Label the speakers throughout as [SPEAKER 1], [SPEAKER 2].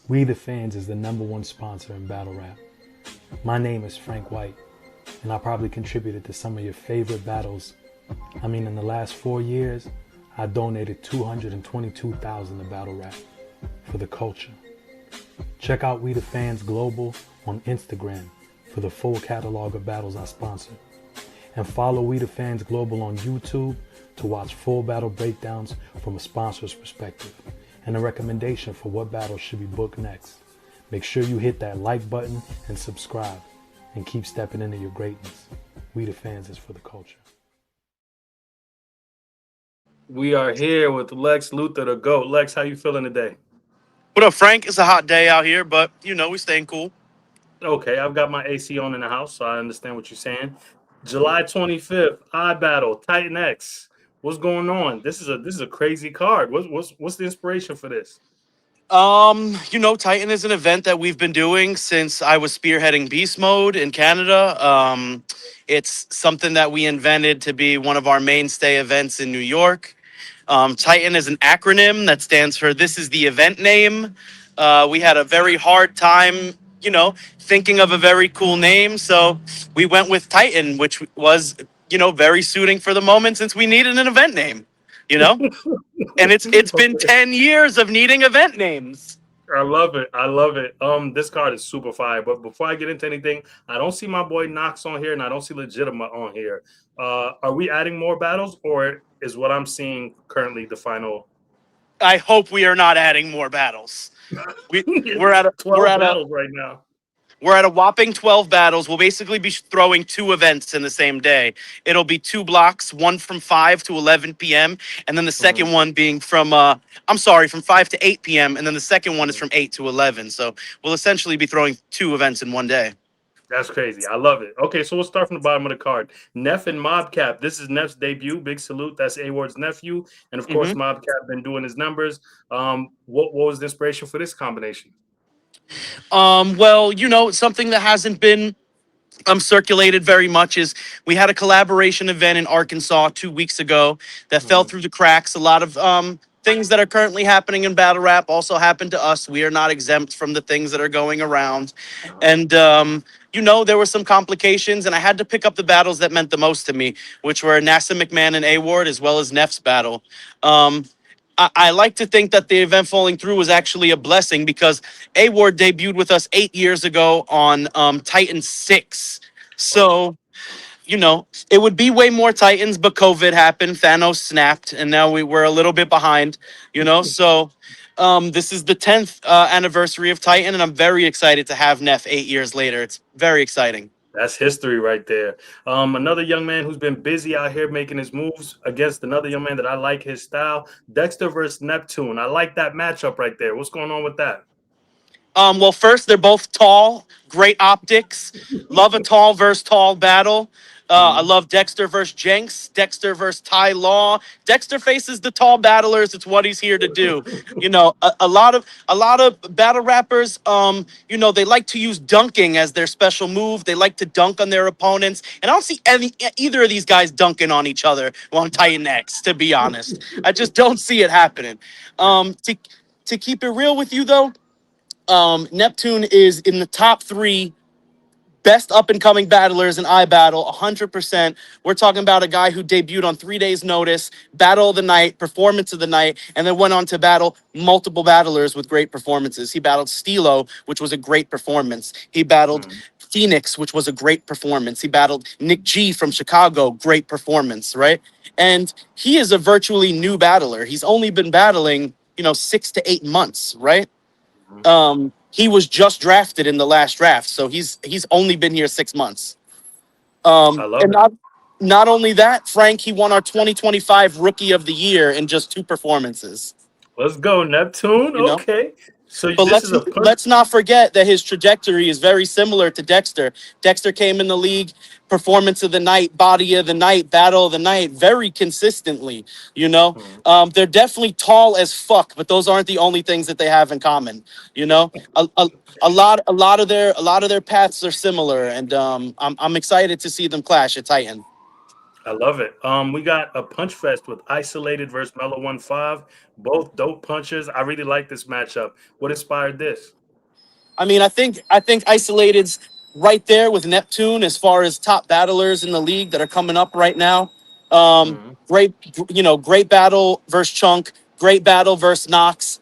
[SPEAKER 1] We the Fans is the #1 sponsor in battle rap. My name is Frank White, and I probably contributed to some of your favorite battles. I mean, in the last 4 years, I donated $222,000 to battle rap for the culture. Check out We the Fans Global on Instagram for the full catalog of battles I sponsor. And follow We the Fans Global on YouTube to watch full battle breakdowns from a sponsor's perspective and a recommendation for what battles should be booked next. Make sure you hit that like button and subscribe and keep stepping into your greatness. We the Fans is for the culture.
[SPEAKER 2] We are here with Lexx Luthor, the GOAT. Lex, how you feeling today?
[SPEAKER 3] What up, Frank? It's a hot day out here, but we staying cool.
[SPEAKER 2] Okay, I've got my AC on in the house, so I understand what you're saying. July 25th, iBattle, Titen X. What's going on? This is a crazy card. What's the inspiration for this?
[SPEAKER 3] Titan is an event that we've been doing since I was spearheading Beast Mode in Canada. It's something that we invented to be one of our mainstay events in New York. Titan is an acronym that stands for This is the event name. We had a very hard time, thinking of a very cool name. So we went with Titan, which was, very suiting for the moment since we needed an event name, and it's been 10 years of needing event names.
[SPEAKER 2] I love it. I love it. This card is super fire. But before I get into anything, I don't see my boy Knox on here, and I don't see Legitimate on here. Are we adding more battles, or is what I'm seeing currently the final?
[SPEAKER 3] I hope we are not adding more battles. We're at
[SPEAKER 2] 12 battles right now.
[SPEAKER 3] We're at a whopping 12 battles. We'll basically be throwing 2 events in the same day. It'll be 2 blocks, one from 5 to 11 p.m. And then the second one being from 5 to 8 p.m. And then the second one is from 8 to 11. So we'll essentially be throwing 2 events in one day.
[SPEAKER 2] That's crazy. I love it. Okay, so we'll start from the bottom of the card. Neph and Mob Kap. This is Neph's debut. Big salute. That's A-Ward's nephew. And, of course, Mob Kap been doing his numbers. What was the inspiration for this combination?
[SPEAKER 3] Well, something that hasn't been circulated very much is we had a collaboration event in Arkansas 2 weeks ago that fell through the cracks. A lot of things that are currently happening in battle rap also happened to us. We are not exempt from the things that are going around. And, there were some complications, and I had to pick up the battles that meant the most to me, which were Nakim, McMahon, and A-Ward, as well as Neph's battle. I like to think that the event falling through was actually a blessing because A-Ward debuted with us 8 years ago on Titan 6. So, it would be way more Titans, but COVID happened. Thanos snapped, and now we're a little bit behind, So this is the 10th anniversary of Titan, and I'm very excited to have Neph 8 years later. It's very exciting.
[SPEAKER 2] That's history right there. Another young man who's been busy out here making his moves against another young man that I like his style, Dexter versus Neptune. I like that matchup right there. What's going on with that?
[SPEAKER 3] Well, first, they're both tall, great optics. Love a tall versus tall battle. I love Dexter versus Jenks, Dexter versus Ty Law. Dexter faces the tall battlers. It's what he's here to do. A lot of battle rappers, they like to use dunking as their special move. They like to dunk on their opponents. And I don't see either of these guys dunking on each other on Titen X, to be honest. I just don't see it happening. To keep it real with you, though, Neptune is in the top 3 best up-and-coming battlers in iBattle, 100%. We're talking about a guy who debuted on 3 days' notice, battle of the night, performance of the night, and then went on to battle multiple battlers with great performances. He battled Stilo, which was a great performance. He battled Phoenix, which was a great performance. He battled Nick G from Chicago, great performance, right? And he is a virtually new battler. He's only been battling, 6 to 8 months, right? He was just drafted in the last draft, so he's only been here 6 months.
[SPEAKER 2] I love
[SPEAKER 3] and
[SPEAKER 2] it.
[SPEAKER 3] Not only that, Frank, he won our 2025 Rookie of the Year in just 2 performances.
[SPEAKER 2] Let's go, Neptune. Okay. So
[SPEAKER 3] but let's not forget that his trajectory is very similar to Dexter. Dexter came in the league, performance of the night, body of the night, battle of the night, very consistently. They're definitely tall as fuck, but those aren't the only things that they have in common. A lot of their paths are similar, and I'm excited to see them clash at Titan.
[SPEAKER 2] I love it. We got a punch fest with Iceolated versus Mello Wonfive. Both dope punchers. I really like this matchup. What inspired this?
[SPEAKER 3] I mean, I think Isolated's right there with Neptune as far as top battlers in the league that are coming up right now.
[SPEAKER 2] Mhm.
[SPEAKER 3] Great, great battle versus Chunk. Great battle versus Nox.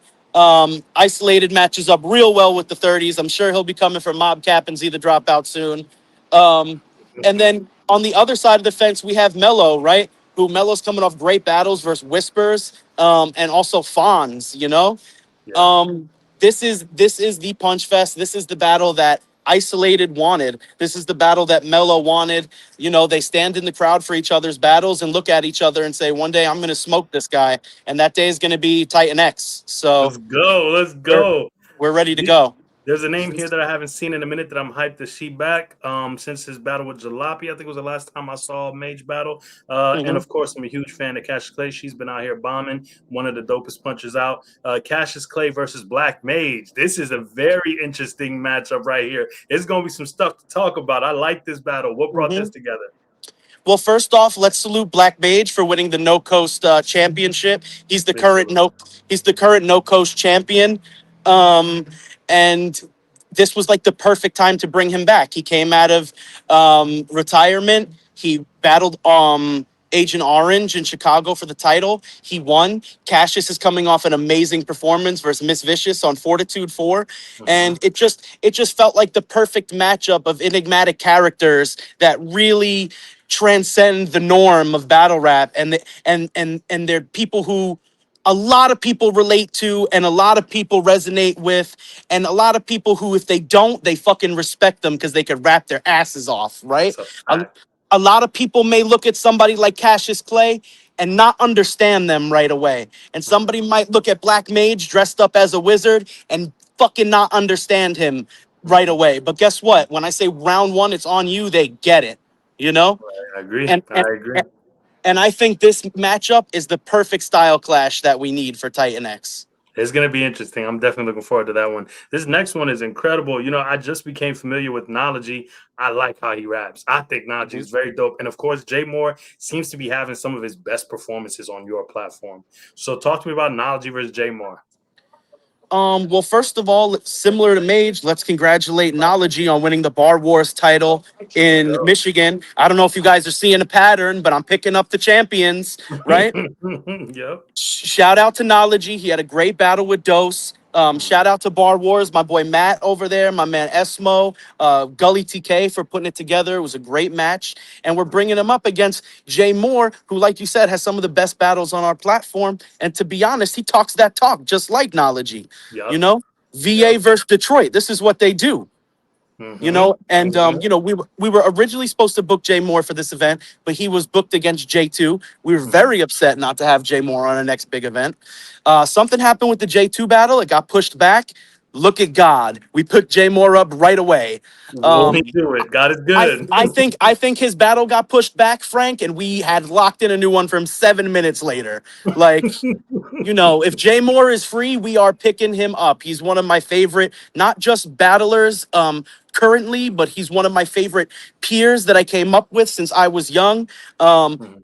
[SPEAKER 3] Isolated matches up real well with the 30s. I'm sure he'll be coming for Mob Kap and Z the dropout soon. Um, and then on the other side of the fence, we have Mello, right? Who Mello's coming off great battles versus Whispers, and also Fawns, you know?
[SPEAKER 2] Yeah.
[SPEAKER 3] Um, this is the punch fest. This is the battle that Isolated wanted. This is the battle that Mello wanted. You know, they stand in the crowd for each other's battles and look at each other and say, one day I'm going to smoke this guy. And that day is going to be Titen X. So
[SPEAKER 2] Let's go. Let's
[SPEAKER 3] we're,
[SPEAKER 2] go.
[SPEAKER 3] we're ready to go.
[SPEAKER 2] There's a name here that I haven't seen in a minute that I'm hyped to see back. Since his battle with Jalopy, I think it was the last time I saw a Mage battle. And
[SPEAKER 3] Mhm.
[SPEAKER 2] of course, I'm a huge fan of Cashis Clay. She's been out here bombing, one of the dopest punches out. Cashis Clay versus Black Mage. This is a very interesting matchup right here. It's gonna be some stuff to talk about. I like this battle. What brought this together?
[SPEAKER 3] Well, first off, let's salute Black Mage for winning the No Coast championship. He's the
[SPEAKER 2] Big
[SPEAKER 3] current
[SPEAKER 2] salute.
[SPEAKER 3] No Coast champion, and this was like the perfect time to bring him back. He came out of retirement. He battled Agent Orange in Chicago for the title. He won. Cashis is coming off an amazing performance versus Miss Vicious on Fortitude 4. And it just felt like the perfect matchup of enigmatic characters that really transcend the norm of battle rap, and they're people who a lot of people relate to and a lot of people resonate with, and a lot of people who, if they don't, they fucking respect them because they could rap their asses off, right?
[SPEAKER 2] That's a
[SPEAKER 3] A,
[SPEAKER 2] fact.
[SPEAKER 3] a lot of people may look at somebody like Cassius Clay and not understand them right away. And somebody might look at Black Mage dressed up as a wizard and fucking not understand him right away. But guess what? When I say round one, it's on you, they get it, you know?
[SPEAKER 2] I agree.
[SPEAKER 3] And
[SPEAKER 2] I
[SPEAKER 3] and
[SPEAKER 2] agree.
[SPEAKER 3] and I think this matchup is the perfect style clash that we need for Titen X.
[SPEAKER 2] It's going to be interesting. I'm definitely looking forward to that one. This next one is incredible. You know, I just became familiar with Knologie. I like how he raps. I think Knologie is very dope. And of course, J Morr seems to be having some of his best performances on your platform. So talk to me about Knologie versus J Morr.
[SPEAKER 3] Well, first of all, similar to Mage, let's congratulate Knologie on winning the Bar Wars title in Michigan. I don't know if you guys are seeing a pattern, but I'm picking up the champions, right?
[SPEAKER 2] Yep.
[SPEAKER 3] Shout out to Knologie. He had a great battle with Dose. Shout out to Bar Wars, my boy Matt over there, my man Esmo, Gully TK for putting it together. It was a great match. And we're bringing him up against J Morr, who, like you said, has some of the best battles on our platform. And to be honest, he talks that talk just like Knologie. You
[SPEAKER 2] Yep.
[SPEAKER 3] know, VA versus Detroit. This is what they do. You know, and we were originally supposed to book J Morr for this event, but he was booked against J2. We were very upset not to have J Morr on our next big event. Something happened with the J2 battle; it got pushed back. Look at God, we put J Morr up right away.
[SPEAKER 2] Won't he do it? God is
[SPEAKER 3] I,
[SPEAKER 2] good.
[SPEAKER 3] I think his battle got pushed back, Frank, and we had locked in a new one for him 7 minutes later. Like, you know, if J Morr is free, we are picking him up. He's one of my favorite, not just battlers currently, but he's one of my favorite peers that I came up with since I was young.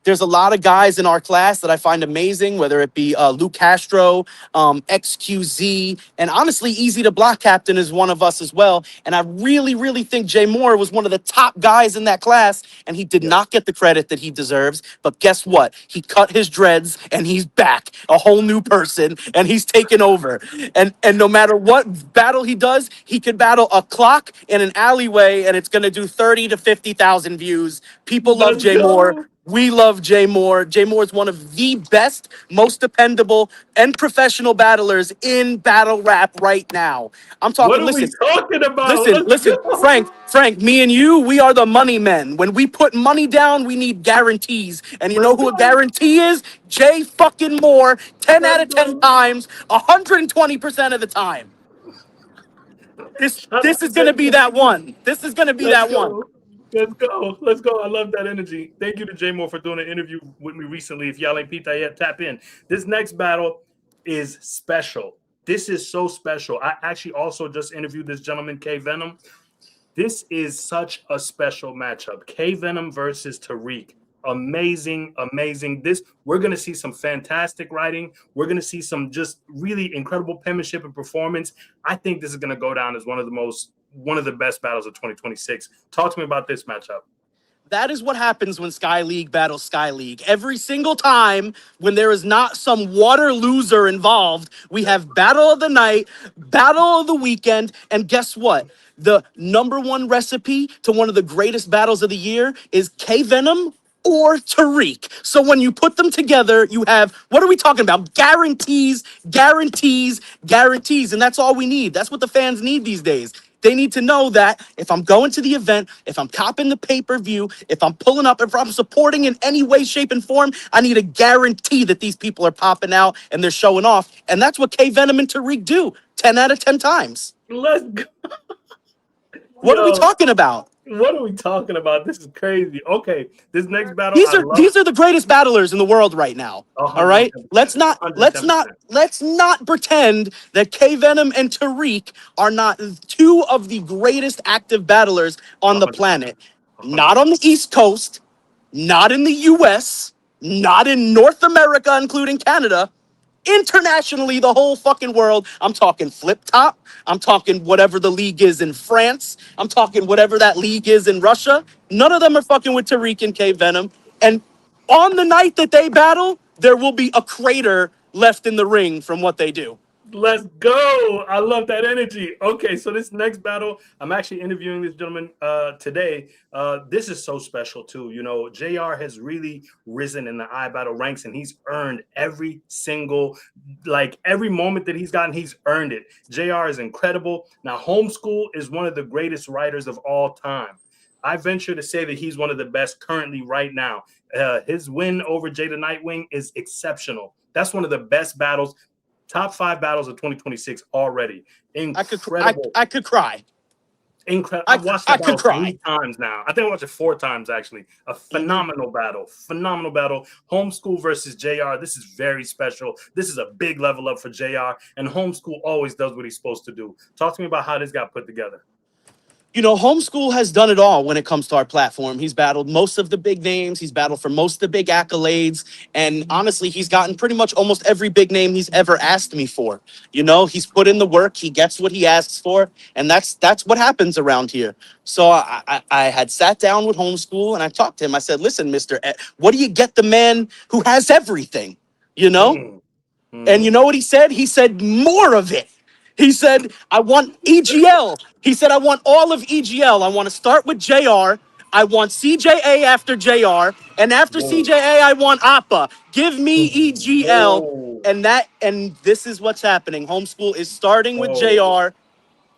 [SPEAKER 3] There's a lot of guys in our class that I find amazing, whether it be Luke Castro, XQZ, and honestly, Easy to Block Captain is one of us as well. And I really, really think J Morr was one of the top guys in that class, and he did not get the credit that he deserves. But guess what? He cut his dreads and he's back, a whole new person, and he's taken over. And no matter what battle he does, he could battle a clock in an alleyway, and it's gonna do 30 to 50,000 views. People love
[SPEAKER 2] Let's
[SPEAKER 3] J Morr.
[SPEAKER 2] go.
[SPEAKER 3] We love J Morr. J Morr is one of the best, most dependable, and professional battlers in battle rap right now. I'm
[SPEAKER 2] What
[SPEAKER 3] talking.
[SPEAKER 2] are we
[SPEAKER 3] Listen,
[SPEAKER 2] talking about?
[SPEAKER 3] listen,
[SPEAKER 2] Let's
[SPEAKER 3] listen,
[SPEAKER 2] go.
[SPEAKER 3] Frank, me and you, we are the money men. When we put money down, we need guarantees. And you know
[SPEAKER 2] Let's
[SPEAKER 3] who a
[SPEAKER 2] go.
[SPEAKER 3] guarantee is? J fucking Morr, 10 out
[SPEAKER 2] Let's
[SPEAKER 3] of 10
[SPEAKER 2] go.
[SPEAKER 3] times, 120% of the time. This
[SPEAKER 2] Shout out
[SPEAKER 3] this
[SPEAKER 2] to
[SPEAKER 3] is gonna
[SPEAKER 2] J
[SPEAKER 3] be
[SPEAKER 2] Morr.
[SPEAKER 3] that one. This is gonna be
[SPEAKER 2] Let's
[SPEAKER 3] that one.
[SPEAKER 2] go. Let's go. Let's go. I love that energy. Thank you to J Morr for doing an interview with me recently. If y'all ain't peeped that yet, tap in. This next battle is special. This is so special. I actually also just interviewed this gentleman, K Venom. This is such a special matchup. K Venom versus Tariq. amazing. This we're gonna see some fantastic writing. We're gonna see some just really incredible penmanship and performance. I think this is gonna go down as one of the best battles of 2026. Talk to me about this matchup.
[SPEAKER 3] That is what happens when Sky League battles Sky League. Every single time when there is not some water loser involved, we have battle of the night, battle of the weekend, and guess what? The number one recipe to one of the greatest battles of the year is Venom or Tariq. So when you put them together, you have, what are we talking about? Guarantees, guarantees, guarantees. And that's all we need. That's what the fans need these days. They need to know that if I'm going to the event, if I'm copping the pay-per-view, if I'm pulling up, if I'm supporting in any way, shape, and form, I need a guarantee that these people are popping out and they're showing off. And that's what Venom and Tariq do 10 out of 10 times.
[SPEAKER 2] Let's go.
[SPEAKER 3] What are we talking about?
[SPEAKER 2] What are we talking about? This is crazy. Okay, this next battle.
[SPEAKER 3] These are the greatest battlers in the world right now.
[SPEAKER 2] 100%,
[SPEAKER 3] all right, let's not
[SPEAKER 2] 110%.
[SPEAKER 3] pretend that Venom and Tariq are not two of the greatest active battlers on the
[SPEAKER 2] 100%.
[SPEAKER 3] planet. Not on the East Coast, not in the U.S., not in North America, including Canada. Internationally, the whole fucking world. I'm talking Flip Top. I'm talking whatever the league is in France. I'm talking whatever that league is in Russia. None of them are fucking with Tariq and Venom. And on the night that they battle, there will be a crater left in the ring from what they do.
[SPEAKER 2] Let's go. I love that energy. Okay, so this next battle, I'm actually interviewing this gentleman today. This is so special too. You know, JayR has really risen in the iBattle ranks, and he's earned every single, every moment that he's gotten, he's earned it. JayR is incredible. Now, Homeskool is one of the greatest writers of all time. I venture to say that he's one of the best currently right now. His win over Jada Nightwing is exceptional. That's one of the best battles. Top 5 battles of 2026 already. Incredible.
[SPEAKER 3] I could cry.
[SPEAKER 2] Incredible. I've watched the battle 3 times now. I think I watched it 4 times, actually. A phenomenal battle. Phenomenal battle. Homeskool versus JayR. This is very special. This is a big level up for JayR. And Homeskool always does what he's supposed to do. Talk to me about how this got put together.
[SPEAKER 3] You know, Homeskool has done it all when it comes to our platform. He's battled most of the big names. He's battled for most of the big accolades. And honestly, he's gotten pretty much almost every big name he's ever asked me for. You know, he's put in the work. He gets what he asks for. And that's what happens around here. So I had sat down with Homeskool and I talked to him. I said, listen, Mr. What do you get the man who has everything? You know? And you know what he said? He said, more of it. He said, I want EGL. He said, I want all of EGL. I want to start with JayR. I want CJA after JayR. And after CJA, I want Oppa. Give me EGL. And this is what's happening. Homeskool is starting with JayR.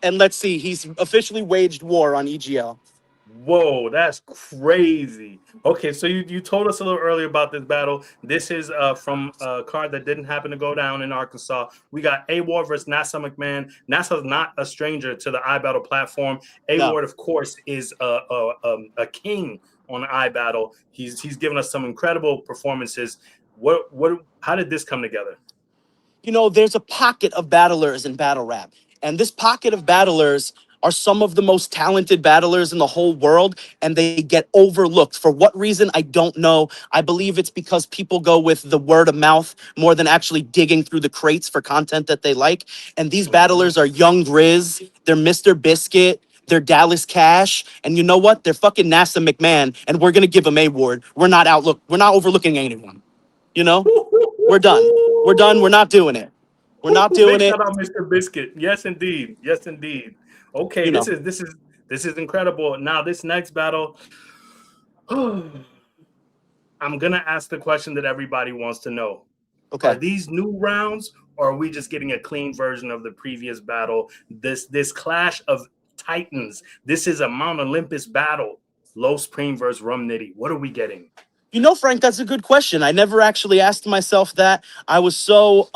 [SPEAKER 3] And let's see, he's officially waged war on EGL.
[SPEAKER 2] Whoa, that's crazy. Okay, so you told us a little earlier about this battle. This is from a card that didn't happen to go down in Arkansas. We got A-Ward versus NASA McMahon. NASA's not a stranger to the iBattle platform. A-Ward, of course, is a king on iBattle. He's given us some incredible performances. How did this come together?
[SPEAKER 3] You know, there's a pocket of battlers in battle rap. And this pocket of battlers are some of the most talented battlers in the whole world, and they get overlooked. For what reason, I don't know. I believe it's because people go with the word of mouth more than actually digging through the crates for content that they like. And these battlers are Young Grizz, they're Mr. Biscuit, they're Dallas Cash, and you know what? They're fucking NASA McMahon, and we're gonna give them A-Ward. We're not overlooking anyone. You know? We're done. We're done. We're not doing it. We're not doing it.
[SPEAKER 2] Shout out Mr. Biscuit. Yes, indeed. Yes, indeed. Okay, this is incredible. Now this next battle, I'm gonna ask the question that everybody wants to know.
[SPEAKER 3] Okay.
[SPEAKER 2] Are these new rounds, or are we just getting a clean version of the previous battle? This clash of titans. This is a Mount Olympus battle. Los Premee versus Rum Nitty. What are we getting?
[SPEAKER 3] You know, Frank, that's a good question. I never actually asked myself that. I was so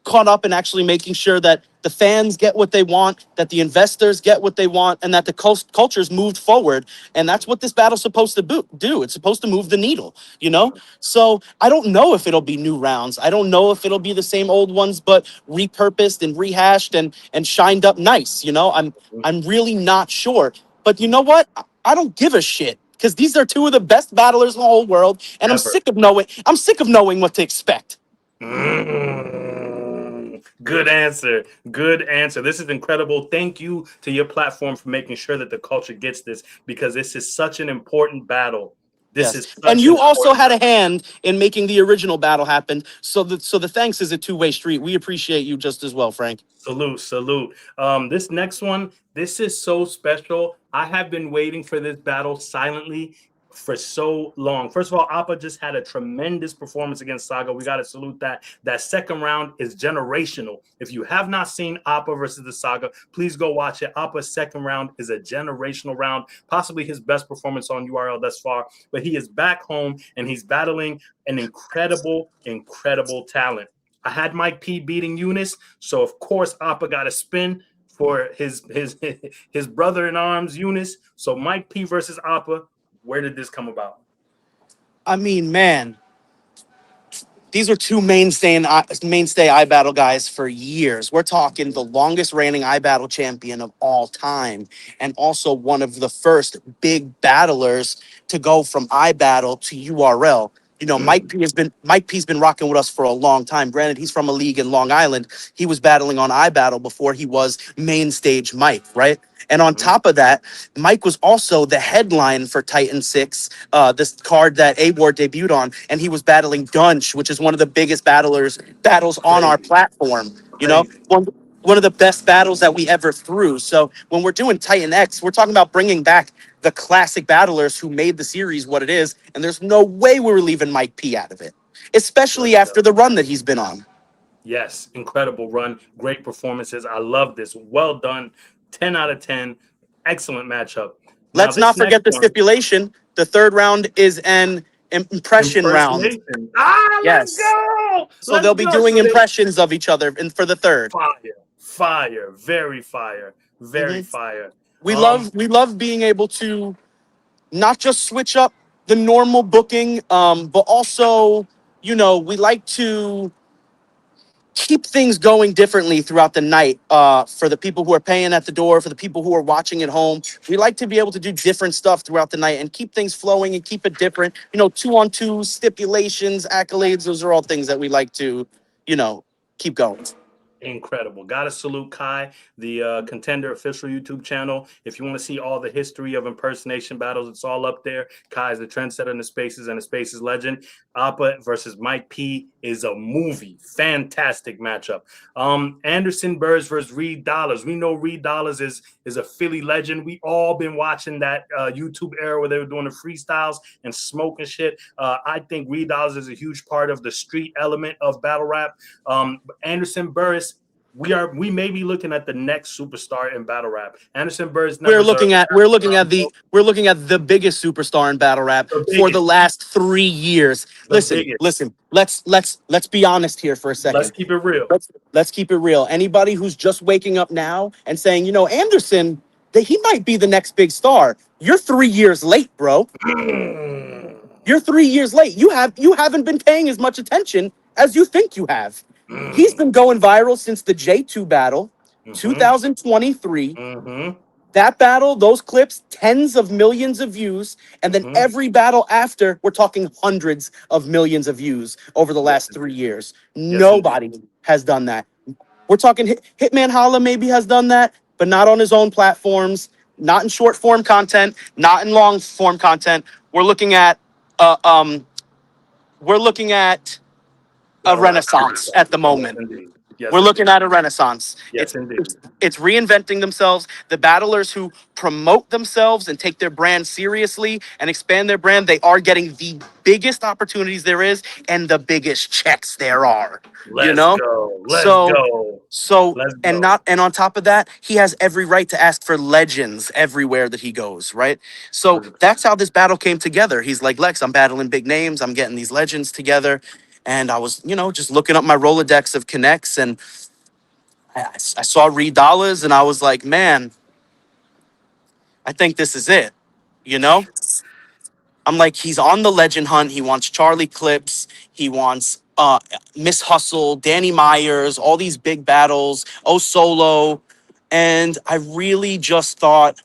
[SPEAKER 3] caught up in actually making sure that the fans get what they want, that the investors get what they want, and that the culture's moved forward. And that's what this battle's supposed to do. It's supposed to move the needle, you know? So I don't know if it'll be new rounds. I don't know if it'll be the same old ones, but repurposed and rehashed and shined up nice, you know? I'm really not sure. But you know what? I don't give a shit. because these are two of the best battlers in the whole world, and I'm
[SPEAKER 2] Ever.
[SPEAKER 3] sick of knowing what to expect.
[SPEAKER 2] Good answer. Good answer. This is incredible. Thank you to your platform for making sure that the culture gets this, because this is such an important battle. This
[SPEAKER 3] Yes,
[SPEAKER 2] is
[SPEAKER 3] and
[SPEAKER 2] such an
[SPEAKER 3] you also
[SPEAKER 2] important
[SPEAKER 3] had a
[SPEAKER 2] battle.
[SPEAKER 3] hand in making the original battle happen. So the thanks is a two-way street. We appreciate you just as well, Frank.
[SPEAKER 2] Salute, salute. This next one, this is so special. I have been waiting for this battle silently for so long. First of all, Oppa just had a tremendous performance against Saga. We got to salute that. That second round is generational. If you have not seen Oppa versus the Saga, please go watch it. Oppa's second round is a generational round, possibly his best performance on URL thus far. But he is back home and he's battling an incredible, incredible talent. I had Mike P beating Eunice, so of course Oppa got a spin for his brother in arms, Eunice. So Mike P versus Oppa. Where did this come about?
[SPEAKER 3] I mean, man, these are two mainstay iBattle guys for years. We're talking the longest reigning iBattle champion of all time, and also one of the first big battlers to go from iBattle to URL. You know, Mike P's been rocking with us for a long time. Granted, he's from a league in Long Island. He was battling on iBattle before he was main stage Mike, right? And on top of that, Mike was also the headline for Titen X, this card that A-Ward debuted on, and he was battling Gunch, which is one of the biggest battles on our platform. You know,
[SPEAKER 2] Crazy.
[SPEAKER 3] one of the best battles that we ever threw. So when we're doing Titen X, we're talking about bringing back the classic battlers who made the series what it is, and there's no way we were leaving Mike P out of it, especially after the run that he's been on.
[SPEAKER 2] Yes, incredible run. Great performances. I love this. Well done. 10 out of 10. Excellent matchup. Now,
[SPEAKER 3] Let's
[SPEAKER 2] this
[SPEAKER 3] not
[SPEAKER 2] next
[SPEAKER 3] forget the
[SPEAKER 2] one,
[SPEAKER 3] stipulation. The third round is an impression round.
[SPEAKER 2] impersonation. Let's
[SPEAKER 3] Yes.
[SPEAKER 2] go.
[SPEAKER 3] So
[SPEAKER 2] Let's
[SPEAKER 3] they'll be
[SPEAKER 2] go.
[SPEAKER 3] doing
[SPEAKER 2] So they
[SPEAKER 3] impressions of each other for the third.
[SPEAKER 2] fire, fire, very fire, very
[SPEAKER 3] Mhm.
[SPEAKER 2] fire.
[SPEAKER 3] We love being able to not just switch up the normal booking, but also, we like to keep things going differently throughout the night. For the people who are paying at the door, for the people who are watching at home, we like to be able to do different stuff throughout the night and keep things flowing and keep it different. 2-on-2 stipulations, accolades, those are all things that we like to, keep going.
[SPEAKER 2] Incredible. Gotta salute Kai, the Contender official YouTube channel. If you want to see all the history of impersonation battles, it's all up there. Kai is the trendsetter in the spaces and the spaces legend. Oppa versus Mike P is a movie. Fantastic matchup. Anderson Burrus versus Reed Dollaz. We know Reed Dollaz is a Philly legend. We all been watching that YouTube era where they were doing the freestyles and smoking shit. I think Reed Dollaz is a huge part of the street element of battle rap. Anderson Burrus, we may be looking at the next superstar in battle rap. Anderson Burr's
[SPEAKER 3] We're
[SPEAKER 2] numbers
[SPEAKER 3] looking at the biggest superstar in battle rap
[SPEAKER 2] the
[SPEAKER 3] for the
[SPEAKER 2] biggest,
[SPEAKER 3] last 3 years.
[SPEAKER 2] the
[SPEAKER 3] Listen,
[SPEAKER 2] biggest.
[SPEAKER 3] listen. Let's be honest here for a
[SPEAKER 2] Let's
[SPEAKER 3] second.
[SPEAKER 2] keep it real.
[SPEAKER 3] Let's keep it real. Anybody who's just waking up now and saying, Anderson, that he might be the next big star. You're 3 years late, bro. You're 3 years late. You haven't been paying as much attention as you think you have. He's been going viral since the J2 battle, 2023. That battle, those clips, tens of millions of views. And then every battle after, we're talking hundreds of millions of views over the last 3 years. Nobody has done that. We're talking Hitman Holla maybe has done that, but not on his own platforms, not in short form content, not in long form content. We're looking at uh, um, we're looking at a
[SPEAKER 2] Battle rap.
[SPEAKER 3] renaissance at the
[SPEAKER 2] Yes,
[SPEAKER 3] moment.
[SPEAKER 2] indeed. Yes,
[SPEAKER 3] We're looking
[SPEAKER 2] indeed.
[SPEAKER 3] at a renaissance.
[SPEAKER 2] Yes, indeed.
[SPEAKER 3] It's reinventing themselves. The battlers who promote themselves and take their brand seriously and expand their brand, they are getting the biggest opportunities there is and the biggest checks there are.
[SPEAKER 2] Let's go. Let's
[SPEAKER 3] So
[SPEAKER 2] go.
[SPEAKER 3] so
[SPEAKER 2] Let's
[SPEAKER 3] and
[SPEAKER 2] go.
[SPEAKER 3] not and on top of that, he has every right to ask for legends everywhere that he goes, right? So
[SPEAKER 2] 100%.
[SPEAKER 3] that's how this battle came together. He's like, Lexx, I'm battling big names, I'm getting these legends together. And I was, just looking up my Rolodex of connects, and I saw Reed Dollaz, and I was like, man, I think this is it. You know, I'm like, he's on the legend hunt. He wants Charlie Clips. He wants Miss Hustle, Danny Myers, all these big battles, Oh Solo. And I really just thought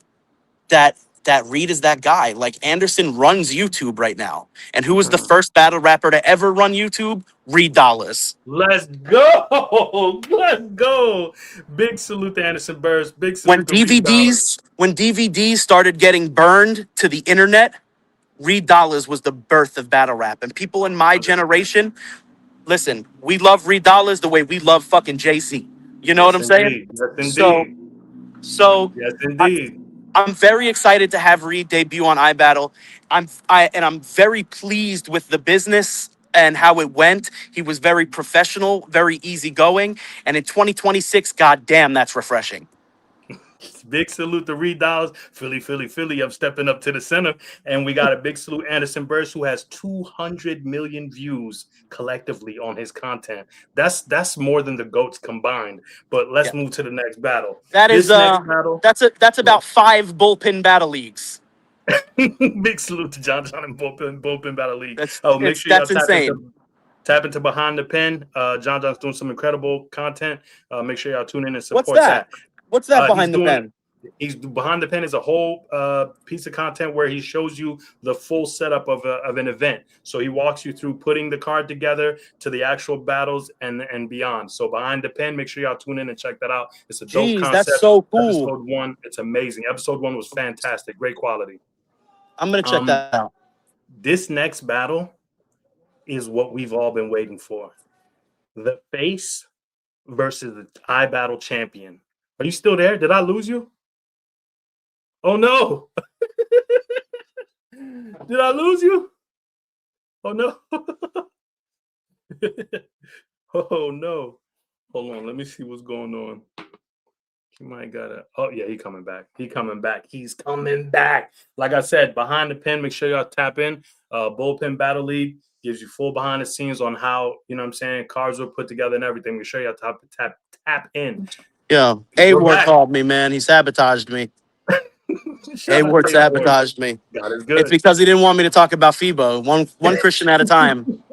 [SPEAKER 3] that that Reed is that guy. Like Anderson runs YouTube right now. And who was the first battle rapper to ever run YouTube? Reed Dollaz.
[SPEAKER 2] Let's go. Let's go. Big salute to Anderson Burrus. Big salute to Reed Dollaz.
[SPEAKER 3] When DVDs started getting burned to the internet, Reed Dollaz was the birth of battle rap. And people in my generation, listen, we love Reed Dollaz the way we love fucking Jay-Z. You know what I'm saying?
[SPEAKER 2] Yes,
[SPEAKER 3] So,
[SPEAKER 2] indeed.
[SPEAKER 3] so
[SPEAKER 2] Yes, indeed.
[SPEAKER 3] I'm very excited to have Reed debut on iBattle. I'm very pleased with the business and how it went. He was very professional, very easygoing, and in 2026, goddamn, that's refreshing.
[SPEAKER 2] Big salute to Reed Dollaz. Philly, Philly, Philly. I'm stepping up to the center. And we got a big salute Anderson Burrus, who has 200 million views collectively on his content. That's more than the GOATs combined. But let's move to the next battle.
[SPEAKER 3] That's about 5 bullpen battle leagues.
[SPEAKER 2] Big salute to John and Bullpen Battle League.
[SPEAKER 3] Make sure that's insane.
[SPEAKER 2] Tap into Behind the Pen. John's doing some incredible content. Make sure y'all tune in and support that.
[SPEAKER 3] What's that behind the pen?
[SPEAKER 2] He's Behind the Pen is a whole piece of content where he shows you the full setup of an event. So he walks you through putting the card together to the actual battles and beyond. So Behind the Pen, make sure y'all tune in and check that out. It's a dope concept.
[SPEAKER 3] That's so cool.
[SPEAKER 2] Episode 1, it's amazing. Episode 1 was fantastic. Great quality.
[SPEAKER 3] I'm going to check that out.
[SPEAKER 2] This next battle is what we've all been waiting for. The face versus the iBattle champion. Are you still there? Did I lose you? Oh, no. Did I lose you? Oh, no. Oh, no. Hold on. Let me see what's going on. He might got it. Oh, yeah, he's coming back. He's coming back. Like I said, Behind the Pen, make sure y'all tap in. Bullpen Battle League gives you full behind the scenes on how, you know what I'm saying, cards were put together and everything. Make sure y'all tap in.
[SPEAKER 3] Yeah. J Morr called me, man. He sabotaged me. J Morr sabotaged me.
[SPEAKER 2] God is good.
[SPEAKER 3] It's because he didn't want me to talk about Febou. One Christian at a time.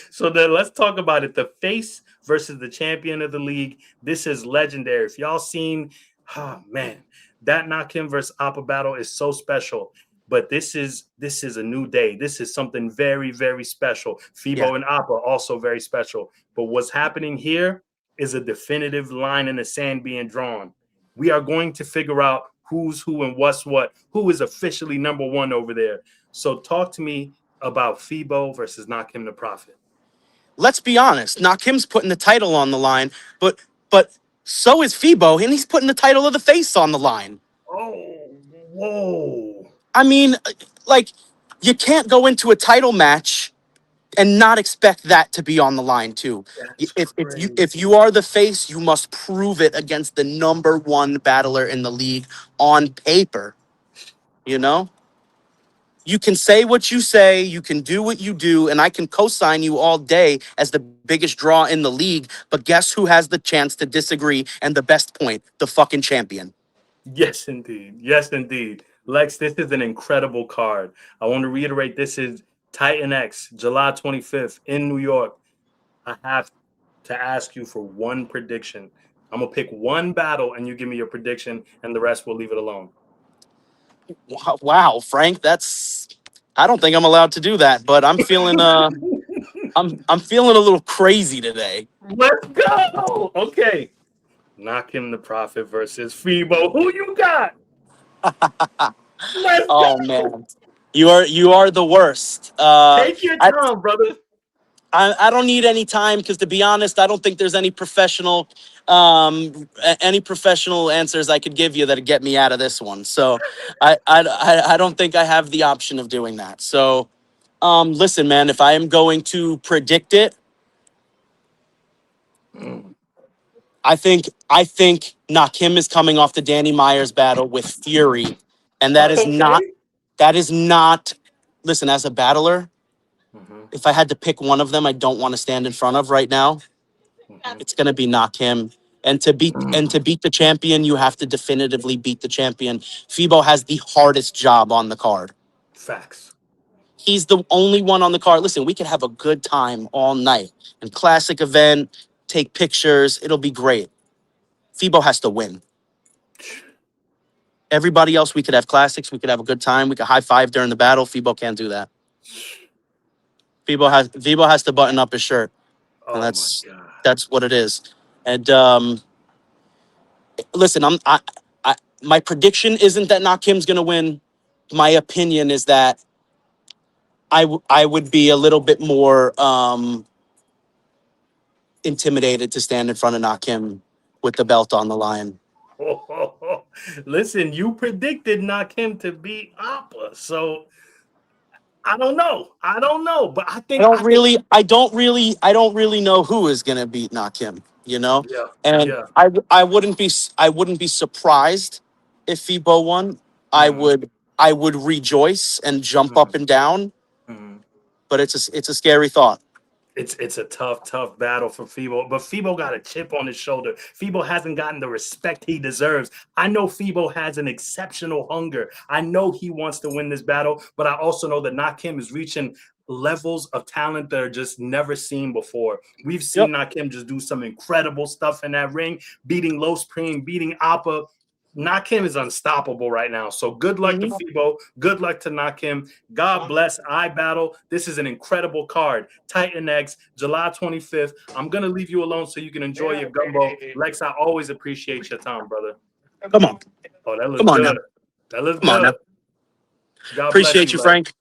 [SPEAKER 2] So then let's talk about it. The face versus the champion of the league. This is legendary. If y'all seen, man, that Nakim versus Oppa battle is so special. But this is a new day. This is something very, very special. Febou and Oppa also very special. But what's happening here is a definitive line in the sand being drawn. We are going to figure out who's who and what's what, who is officially number one over there. So talk to me about Febou versus Nakim the Prophet.
[SPEAKER 3] Let's be honest. Nakim's putting the title on the line, but so is Febou, and he's putting the title of the face on the line.
[SPEAKER 2] Oh, whoa.
[SPEAKER 3] I mean, like, you can't go into a title match and not expect that to be on the line too. If you are the face, you must prove it against the number one battler in the league on paper. You know? You can say what you say, you can do what you do, and I can co-sign you all day as the biggest draw in the league, but guess who has the chance to disagree and the best point? The fucking champion.
[SPEAKER 2] Yes, indeed. Yes, indeed. Lexx, this is an incredible card. I want to reiterate, this is Titen X, July 25th in New York. I have to ask you for one prediction. I'm going to pick one battle and you give me your prediction and the rest we'll leave it alone.
[SPEAKER 3] Wow, Frank, I don't think I'm allowed to do that, but I'm feeling I'm feeling a little crazy today.
[SPEAKER 2] Let's go. Okay. Nakim the Prophet versus Febou. Who you got? Let's go.
[SPEAKER 3] Man. You are the worst.
[SPEAKER 2] Take your time, brother.
[SPEAKER 3] I don't need any time because, to be honest, I don't think there's any professional answers I could give you that'd get me out of this one. So I don't think I have the option of doing that. So listen, man, if I am going to predict it, I think Nakim is coming off the Danny Myers battle with Fury, and that is not. Listen, as a battler, if I had to pick one of them, I don't want to stand in front of right now. It's going to be Nakim. And to beat the champion, you have to definitively beat the champion. Febou has the hardest job on the card.
[SPEAKER 2] Facts.
[SPEAKER 3] He's the only one on the card. Listen, we could have a good time all night. And classic event, take pictures. It'll be great. Febou has to win. Everybody else, we could have classics. We could have a good time. We could high five during the battle. Febou can't do that. Febou has to button up his shirt,
[SPEAKER 2] Oh
[SPEAKER 3] and
[SPEAKER 2] my God.
[SPEAKER 3] that's what it is. And listen, my prediction isn't that Nakim's gonna win. My opinion is that I would be a little bit more intimidated to stand in front of Nakim with the belt on the line.
[SPEAKER 2] Listen, you predicted Nakim to beat Oppa, so I don't know. But I think
[SPEAKER 3] I don't really know who is gonna beat Nakim. You know,
[SPEAKER 2] yeah,
[SPEAKER 3] and
[SPEAKER 2] yeah.
[SPEAKER 3] I wouldn't be surprised if Febou won.
[SPEAKER 2] Mhm,
[SPEAKER 3] I would rejoice and jump
[SPEAKER 2] mhm,
[SPEAKER 3] up and down,
[SPEAKER 2] mhm.
[SPEAKER 3] but it's a scary thought.
[SPEAKER 2] It's a tough battle for Febou, but Febou got a chip on his shoulder. Febou hasn't gotten the respect he deserves. I know Febou has an exceptional hunger. I know he wants to win this battle, but I also know that Nakim is reaching levels of talent that are just never seen before. We've
[SPEAKER 3] Yep.
[SPEAKER 2] seen Nakim just do some incredible stuff in that ring, beating Los Premee, beating Oppa. Nakim is unstoppable right now. So good luck to Febou. Good luck to Nakim. God bless iBattle. This is an incredible card. Titen X, July 25th. I'm going to leave you alone so you can enjoy your gumbo. Lexx, I always appreciate your time, brother.
[SPEAKER 3] Come on,
[SPEAKER 2] Oh, that looks
[SPEAKER 3] come on
[SPEAKER 2] good.
[SPEAKER 3] now.
[SPEAKER 2] That looks
[SPEAKER 3] Come on
[SPEAKER 2] good.
[SPEAKER 3] now.
[SPEAKER 2] God bless
[SPEAKER 3] Appreciate you,
[SPEAKER 2] Lex.
[SPEAKER 3] Frank.